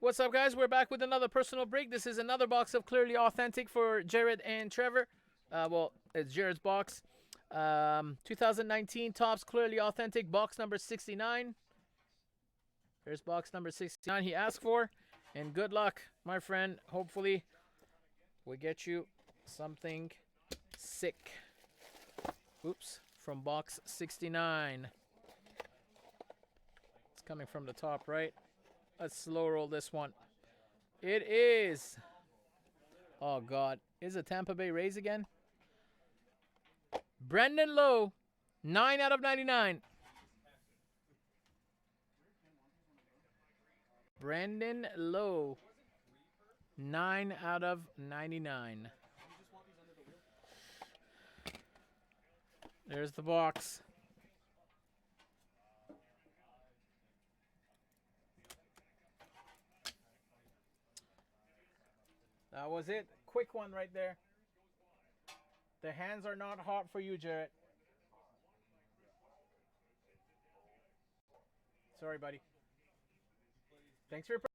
What's up, guys? We're back with another personal break. This is another box of Clearly Authentic for Jared and Trevor. Well, it's Jared's box. 2019 Topps Clearly Authentic, box number 69. Here's box number 69 he asked for. And good luck, my friend. Hopefully, we get you something sick. Oops, from box 69. It's coming from the top, right? Let's slow roll this one. It is. Oh, God. Is it Tampa Bay Rays again? Brendan Lowe, 9 out of 99. Brendan Lowe, 9 out of 99. There's the box. That was it. Quick one right there. The hands are not hot for you, Jarrett. Sorry, buddy. Thanks for your